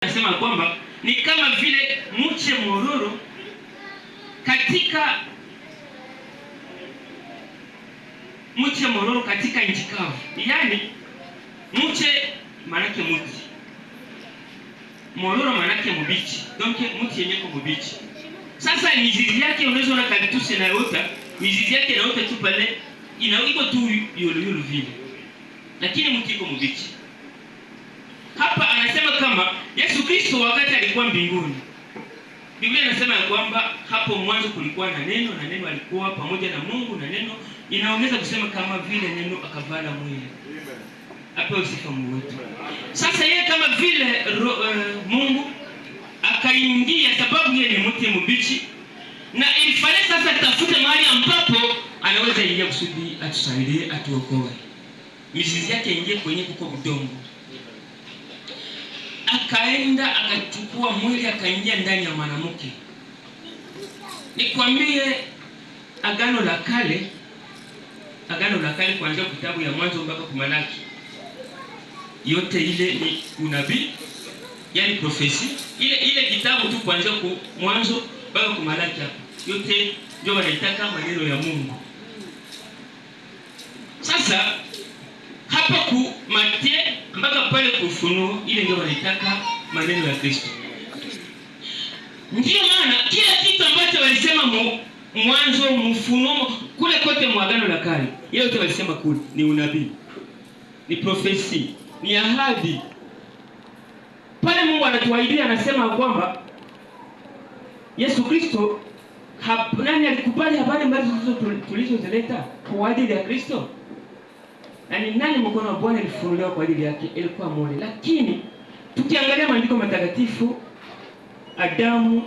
Nasema kwamba ni kama vile mche mororo katika nchi kavu. Yaani mche manake mti, mororo manake mbichi, donc mti yenye ko mbichi. Sasa mizizi yake unaweza na cactus inayoota, mizizi yake inaota tu pale, iko tu yolo vile, lakini mti iko mbichi. Hapa anasema kama Yesu Kristo wakati alikuwa mbinguni, Biblia inasema ya kwamba hapo mwanzo kulikuwa na neno, na neno alikuwa pamoja na Mungu, na neno inaongeza kusema kama vile neno akavala mwili. Hapo sifa Mungu wetu. Sasa yeye kama vile Mungu akaingia, sababu yeye ni mti mbichi, na ilifanya sasa tafute mahali ambapo anaweza ingia kusudi atusaidie, atuokoe. Mizizi yake ingie kwenye kuko udongo. Akaenda akachukua mwili akaingia ndani ya mwanamke. Nikwambie Agano la Kale kuanzia kitabu ya Mwanzo mpaka Malaki, yote ile ni unabii, yani profesi. Ile kitabu tu kuanzia Mwanzo mpaka Malaki, hapo yote ndio wanaitaka maneno ya Mungu. Sasa hapa ku Mathayo mpaka pale Ufunuo, ile ndio wanaitaka maneno ya Kristo. Ndio maana kila kitu ambacho walisema Mwanzo, Ufunuo, kule kote Agano la Kale, ile yote walisema kule ni unabii, ni profesi, ni ahadi. Pale Mungu anatuahidia, anasema kwamba Yesu Kristo nani alikubali habari ambazo tulizozileta kwa ajili ya Kristo? Nani mkono wa Bwana ilifunuliwa kwa ajili yake? Ilikuwa mole. Lakini tukiangalia maandiko matakatifu, Adamu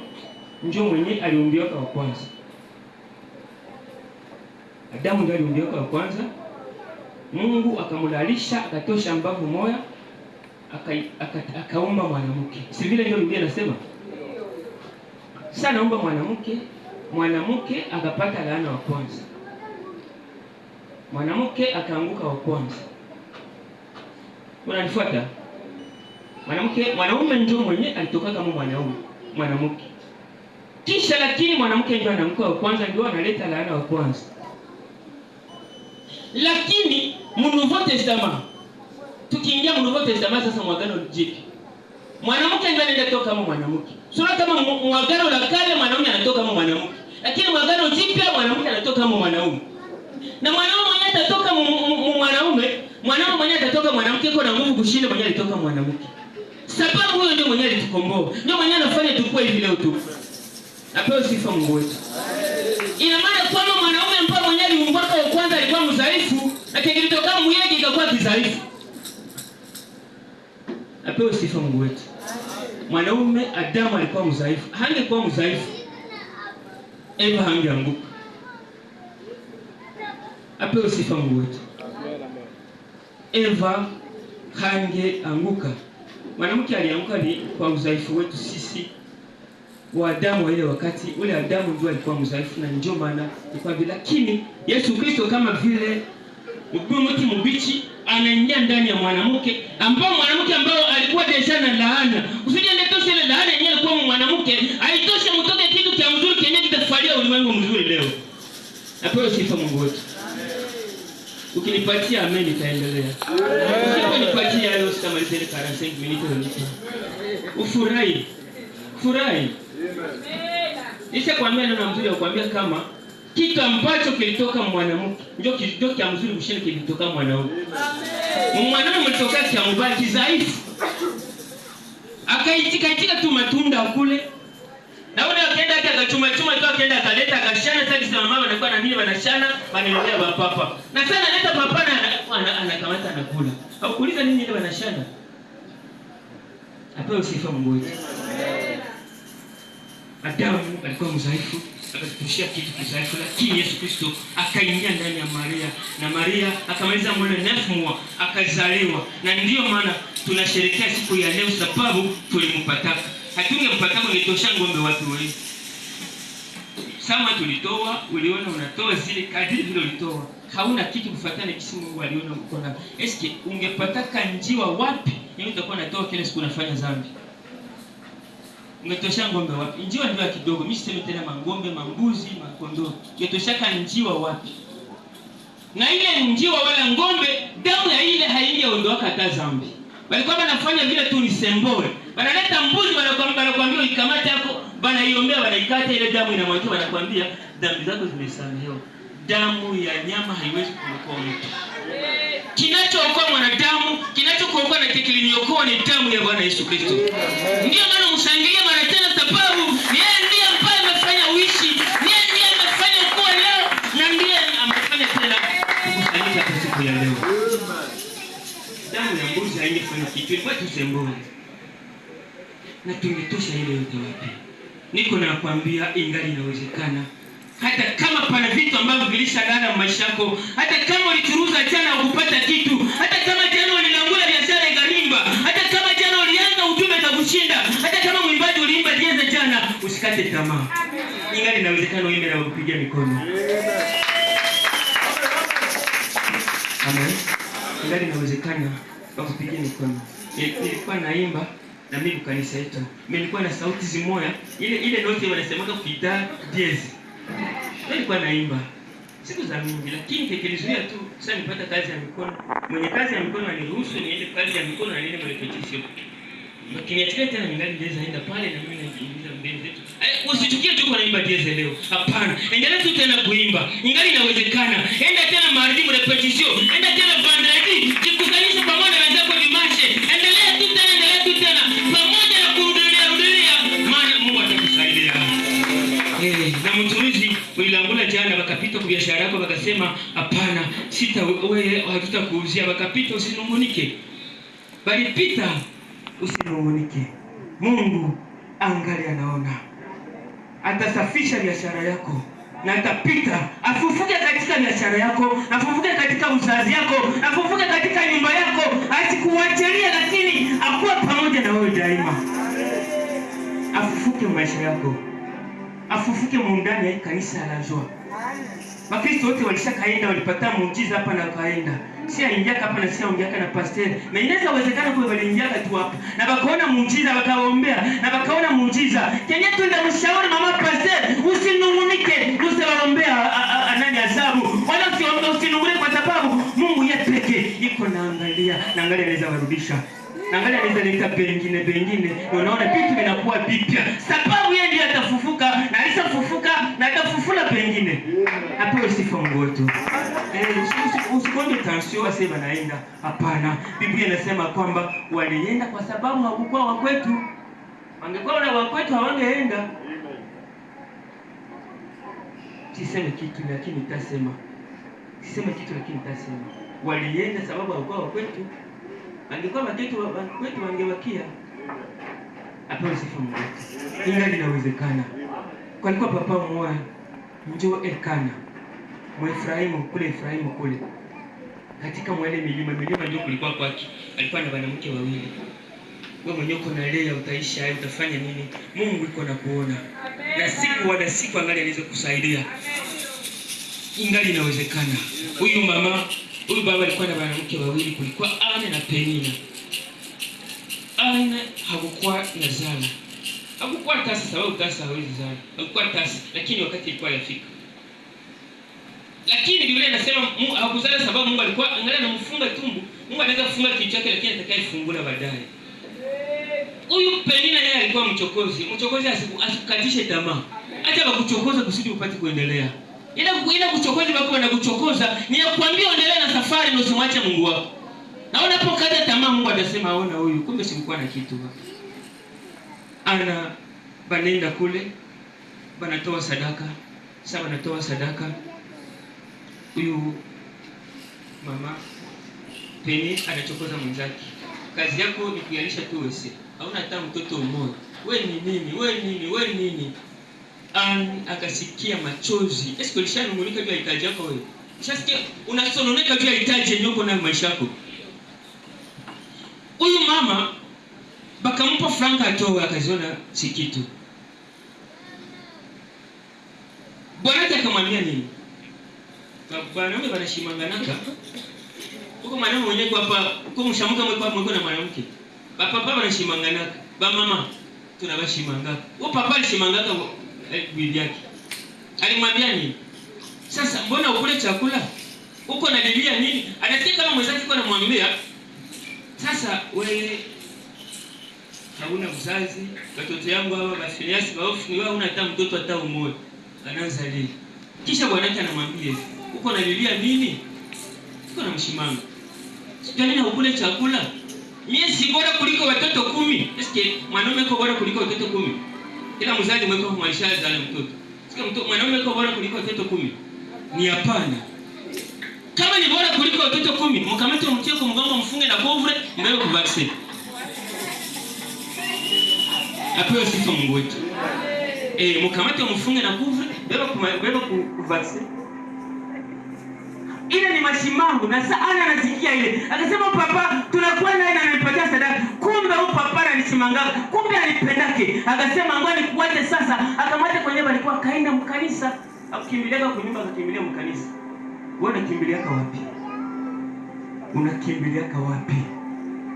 ndio mwenye aliumbiwa kwa kwanza. Adamu ndio aliumbiwa kwa kwanza. Mungu akamulalisha, akatosha mbavu moja, akaumba mwanamke. Si vile ndio Biblia inasema? Sasa naomba mwanamke akapata laana wa kwanza. Mwanamke akaanguka wa kwanza. Unanifuata? Mwanaume ndio mwenye alitoka kama mwanamke. Kisha lakini mwanamke ndio anaanguka wa kwanza, ndio analeta laana wa kwanza. Lakini Nouveau Testament, tukiingia Nouveau Testament sasa, Agano Jipya, mwanamke ndio anaenda toka kama mwanamke. Sio kama Agano la Kale mwanaume anatoka kama mwanamke, lakini Agano Jipya mwanamke anatoka kama mwanaume. Na mwanaume mwenye atatoka mwanaume mwenye atatoka mwanamke yuko na nguvu kushinda mwenye alitoka mwanamke. Sababu huyo ndio mwenye alitukomboa. Ndio mwenye anafanya tukue hivi leo tu. Apewe sifa Mungu wetu. Ina maana kwamba mwanaume mpaka mwenye aliumbwa kwa kwanza alikuwa mdhaifu, na kilitoka mwili ikakuwa kidhaifu. Apewe sifa Mungu wetu. Mwanaume Adamu alikuwa mdhaifu. Hangekuwa mdhaifu, Eva hangeanguka. Apewe sifa Mungu wetu. Eva hangeanguka. Mwanamke alianguka ni kwa udhaifu wetu sisi wa Adamu wa ile wakati. Ule Adamu ndio alikuwa mdhaifu, na ndio maana ilikuwa bila. Lakini Yesu Kristo kama vile mti mbichi anaingia ndani ya mwanamke, ambao alikuwa deja na laana. Usije ndetoshe ile laana yenyewe kwa mwanamke, aitoshe mtoke kitu cha mzuri kenye kitafalia ulimwengu mzuri leo. Apewe sifa Mungu wetu. Ukinipatia amen nitaendelea. Ukinipatia leo sitamaliza 45 minutes. Ufurahi. Nisha kwambia neno mzuri, kukwambia kama kitu ambacho kilitoka mwanamke ndio kitu mzuri kushinda kilitoka mwanaume. Mwanaume mlitoka kwa mbaki dhaifu. Akaitika tu matunda kule. Na wale akaenda akachuma tu akaenda akaleta akashana. Sasa kisa mama anakuwa na nini wanashana, wanaelekea bapapa. Na sana analeta papa na anakamata anakula. Haukuuliza nini ile wanashana? Apewe sifa Mungu wetu. Adamu alikuwa mdhaifu, akatushia kitu kidhaifu, lakini Yesu Kristo akaingia ndani ya Maria, na Maria akamaliza mwaka 9 mwezi akazaliwa. Na ndio maana tunasherehekea siku ya leo, sababu tulimpataka. Hatungempataka nitosha ngombe watu wengi. Sama tulitoa, uliona unatoa zile kadri vile ulitoa. Hauna kitu kufuatana kisi Mungu aliona uko na. Eske ungepataka njiwa wapi? Yeye utakuwa unatoa kile siku unafanya dhambi. Ungetosha ng'ombe wapi? Njiwa ndio kidogo. Mimi sisemi tena mang'ombe, mambuzi, makondoo. Ungetosha njiwa wapi? Na ile njiwa wala ng'ombe, damu ya ile haingeondoka hata dhambi. Walikuwa wanafanya vile tu ni symbol. Wanaleta mbuzi wanakuambia ikamate hapo, bana iombea wanaikata ile damu inamwagia wanakuambia dhambi zako zimesamehewa. Damu ya nyama haiwezi kuokoa mtu. Kinachookoa mwanadamu, kinachookoa na kiliniokoa ni damu ya Bwana Yesu Kristo. Ndio maana mshangilie mara tena sababu yeye ndiye ambaye amefanya uishi, yeye ndiye amefanya kuwa leo na ndiye amefanya tena kukusanyika kwa siku ya leo. Damu ya mbuzi haingefanya kitu, ilikuwa tu symbol. Na tungetosha ile yote wapi? Niko nakwambia ingali inawezekana. Hata kama pana vitu ambavyo vilishagana maisha yako, hata kama ulichuruza jana ukupata kitu, hata kama jana ulilangula biashara ikalimba, hata kama jana ulianza utume utakushinda, hata kama mwimbaji uliimba jana jana, usikate tamaa. Ingali inawezekana uimbe na kupigia mikono. Amen. Ingali inawezekana kupigia mikono. Nilikuwa naimba na mimi kanisa yetu. Nilikuwa na sauti zimoya, ile note wanasemaga kuita diezi. Nilikuwa naimba siku za mingi, lakini tekelezuia tu sasa nipata kazi ya mikono. Mwenye kazi ya mikono aniruhusu niende kazi ya mikono na niende repetition. Lakini atika tena ningali ndiweza enda pale na mimi najiingiza mbele zetu. Usichukie tu kwa naimba diezi leo. Hapana. Endelea tu tena kuimba. Ingali inawezekana. Enda tena maarimu repetition. Enda tena vendredi. Jikusanyishe pamoja na wenzako dimanche. Endelea tu tena pamoja na kurudia maana Mungu atakusaidia. Na mtumizi ulilangula jana wakapita kwa biashara yako wakasema hapana wewe hatutakuuzia, wakapita usinungunike. Bali pita usinungunike. Mungu angali anaona. Atasafisha biashara yako na atapita afufuke katika biashara yako, afufuke katika uzazi yako, afufuke katika nyumba yako, asikuachilia lakini akuwa pamoja na wewe daima. Afufuke maisha yako. Afufuke muundani ya kanisa la Joa. Wakristo wote walishakaenda walipata muujiza hapa na kaenda. Si aingia hapa na si ongea na pastor. Na inaweza uwezekana kwa waliingia tu hapa. Na wakaona muujiza wakaombea na wakaona muujiza. Kenya tu ndio mshauri mama pastor, usinungunike, usiwaombea nani adhabu. Wala usinungunike kwa sababu Mungu yeye pekee iko naangalia anaweza warudisha. Angalia anaweza leta pengine. Unaona vitu vinakuwa vipya. Sababu yeye ndiye atafufuka na alisafufuka na atafufula pengine. Hapo sifa Mungu wetu. Usikonde tension wasema naenda. Hapana. Biblia inasema kwamba walienda kwa sababu hawakuwa wa kwetu. Wangekuwa na wa kwetu hawangeenda. Siseme kitu lakini nitasema. Walienda sababu hawakuwa wa kwetu. Angekuwa wetu wangewakia. Hapo sifa Mungu. Ingali inawezekana. Kwa alikuwa papa mmoja njoo Elkana. Efraimu kule. Katika mwele milima ndio kulikuwa kwake. Alikuwa na wanawake wawili. Wewe mwenyewe uko na lea utaishi hayo utafanya nini? Mungu yuko na kuona. Na siku angali anaweza kusaidia. Ingali inawezekana. Huyu baba alikuwa na wanawake wawili, kulikuwa Ana na Penina. Ana hakukuwa na zana. Hakukuwa tasa sababu tasa hawezi zana. Hakukuwa tasa lakini wakati ilikuwa yafika. Lakini Biblia inasema hakuzala sababu Mungu alikuwa angalia anamfunga tumbo. Mungu anaweza kufunga kichwa chake lakini atakayefungula baadaye. Huyu Penina naye alikuwa mchokozi. Mchokozi asikukatishe tamaa. Acha bakuchokoza kusudi upate kuendelea. Ila kuchokozi wako na kuchokoza ni ya kuambia endelee na safari na usimwache Mungu wako. Na unapokata tamaa Mungu atasema aona huyu kumbe sikuwa na kitu hapa. Ana banenda kule banatoa sadaka. Sasa banatoa sadaka. Huyu mama Penny anachokoza mwenzake. Kazi yako ni kuyalisha tu wewe. Hauna hata mtoto mmoja. Wewe ni nini? Akasikia machozi. Esi ulishanungunika juu ya hitaji yako wewe? Ushasikia unasononeka juu ya hitaji yenye uko nayo maisha yako? Huyu mama bakampa franka atoe akaziona si kitu. Bwana akamwambia nini? Bwana wangu wanashimanganaka. Huko mwanamke mwenyewe hapa, huko mshamuka mwe na mwanamke. Baba wanashimanganaka. Ba mama tunabashimangaka. Huyo papa alishimangaka bibi yake. Alimwambia nini? Sasa mbona ukule chakula? Uko na Biblia nini? Anasikia kama mwenzake yuko anamwambia, sasa wewe hauna mzazi, watoto yangu hawa basi baofu ni wewe una hata mtoto hata mmoja. Anaanza lini? Kisha bwanake anamwambia, uko na Biblia nini? Uko na mshimanga. Sio nini ukule chakula? Mimi si bora kuliko watoto 10. Eske mwanaume yuko bora kuliko watoto 10? Kila mzazi mweko maisha ya mtoto. Sika mwanaume yuko bora kuliko watoto 10? Ni hapana. Kama ni bora kuliko watoto 10, mkamate mtie kwa mgongo mfunge na kovre mbele kwa vaccine. Apewe sifa Mungu wetu. Mkamate mfunge na kovre mbele kwa vaccine. Ile ni mashimamo na sana anasikia ile. Akasema papa tunakuwa naye na ananipatia sadaka. Kumbe huyo papa ananishimanga. Kumbe anipendake. Akasema ngoja nikuache sasa. Akamwacha kwenye alikuwa kaenda mkanisa. Akimbiliaka kwa nyumba akakimbilia mkanisa. Wewe unakimbiliaka wapi? Unakimbiliaka wapi?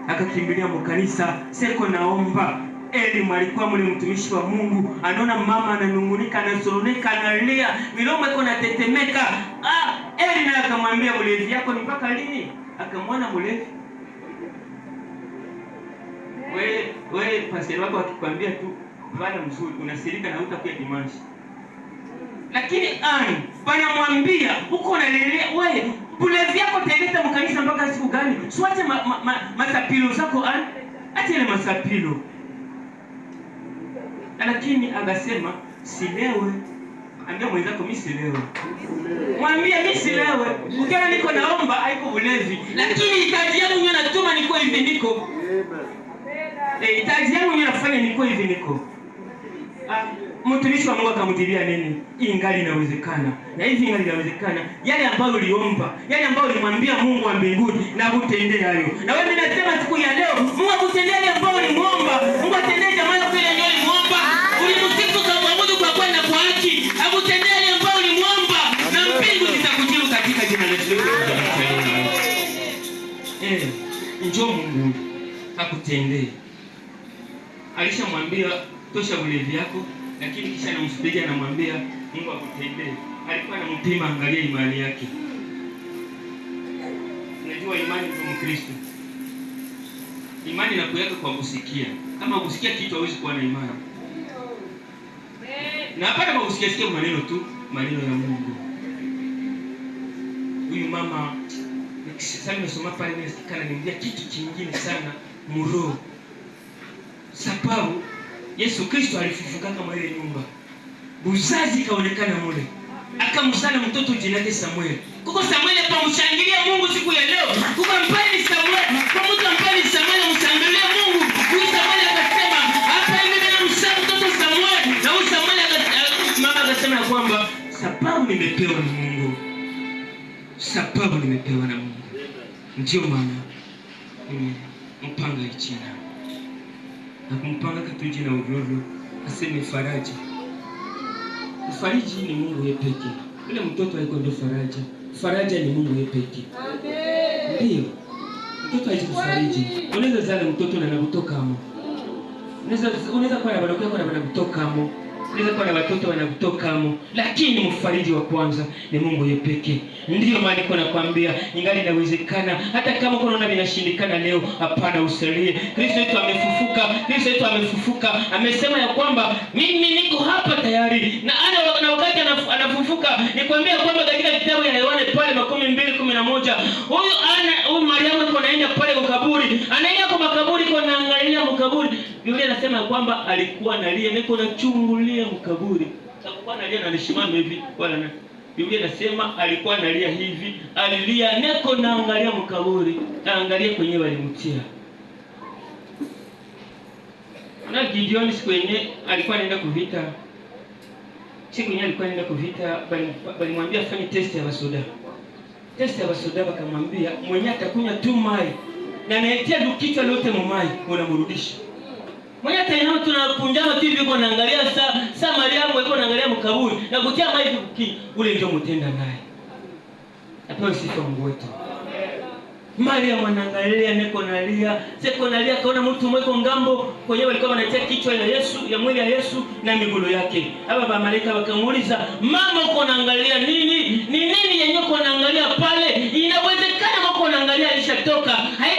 Akakimbilia mkanisa. Seko naomba. Eli alikuwa mle mtumishi wa Mungu, anaona mama ananungunika, anasononeka, analia, milomo iko inatetemeka. Eli naye akamwambia mlevi yako ni mpaka lini? Akamwona mlevi. Wewe pastor wako akikwambia tu vala mzuri unasirika na hutakuja dimanche. Lakini wanamwambia uko unalelea wewe mlevi yako taileta mkanisa mpaka siku gani? Siwache masapilo zako acha ile masapilo. Lakini akasema silewe. Ambia mwenzako mimi silewe. Mwambie mimi silewe. Ukiona niko naomba haiko ulevi. Lakini hitaji yangu mimi natuma niko hivi niko. Hitaji yangu mimi nafanya niko hivi niko. Mtumishi wa Mungu akamjilia nini? Ingali inawezekana. Na hivi ingali inawezekana. Yale ambayo uliomba, yale ambayo ulimwambia Mungu wa mbinguni na kutendea hayo. Na wewe ninasema siku ya leo, Mungu akutendea yale ambayo ulimuomba. Mungu atendee jamaa yako ile ndio ulimuomba. Ulimsifu kwa kuabudu kwa kwenda kwa haki. Akutendea yale ambayo ulimuomba na mbingu zitakujibu katika jina la Yesu. Njoo Mungu akutendee. Alishamwambia tosha ulevi yako. Lakini kisha anamfikiria anamwambia Mungu akutendee. Alikuwa anampima angalia imani yake. Unajua imani kwa Mkristo. Imani inakuweka kwa kusikia. Kama kusikia kitu hauwezi kuwa na imani. Na hapana kwa kusikia maneno tu, maneno ya Mungu. Huyu mama sasa nimesoma pale nisikana niambia kitu kingine sana muro. Sababu Yesu Kristo alifufuka kama ile nyumba. Buzazi kaonekana mule. Akamzala mtoto jina lake Samuel. Kuko Samuel pa mshangilia Mungu siku ya leo. Kuko mpani Samuel. Kwa mtu mpani Samuel mshangilia Mungu. Huyu Samuel akasema hapa hivi na mshangilia mtoto Samuel. Na huyu Samuel mama akasema kwamba sababu nimepewa na Mungu. Sababu nimepewa na Mungu. Ndio maana mpanga ichina. Na kumpanga katuji na ovyo aseme faraja. Fariji ni Mungu yeye pekee. Yule mtoto haiko ndio faraja. Faraja ni Mungu yeye pekee. Amen. Ndio. Mtoto hajifariji. Unaweza zala mtoto na anakutoka hapo. Unaweza kuwa na baba yako na anakutoka hapo. Unaweza kuwa na watoto wanakutoka hapo. Lakini mfariji wa kwanza ni Mungu yeye pekee. Ndio maana niko nakwambia ingali inawezekana hata kama unaona vinashindikana leo, hapana usalie. Kristo wetu amefufuka. Kristo wetu amefufuka. Amesema ya kwamba mimi niko hapa tayari. Na wakati anafufuka nikwambia kwamba katika kitabu ya Yohana pale 12:11 huyu Mariamu yuko anaenda pale kwa kaburi. Anaenda kwa makaburi kwa naangalia makaburi. Biblia inasema kwamba alikuwa analia, niko nachungulia makaburi. Alikuwa analia na anashimama hivi wala na Biblia inasema alikuwa analia hivi, alilia neko naangalia mkaburi, naangalia kwenye walimtia. Na Gideon siku yenyewe alikuwa anaenda kuvita. Siku yenyewe alikuwa anaenda kuvita, balimwambia afanye test ya wasoda. Test ya wasoda wakamwambia mwenye atakunywa tu mai na anaetia kichwa lote mumai unamrudisha. Mwenye atainama tunapunjama TV yuko naangalia saa Mariamu yuko naangalia mkaburi na kutia maji ule ndio mtenda naye. Apewe sifa Mungu wetu. Maria mwanaangalia niko nalia, siko nalia, kaona mtu mweko ngambo kwenye walikuwa wanatia kichwa ya Yesu, ya mwili ya Yesu na miguu yake. Hapa malaika wakamuuliza, mama uko naangalia nini? Nini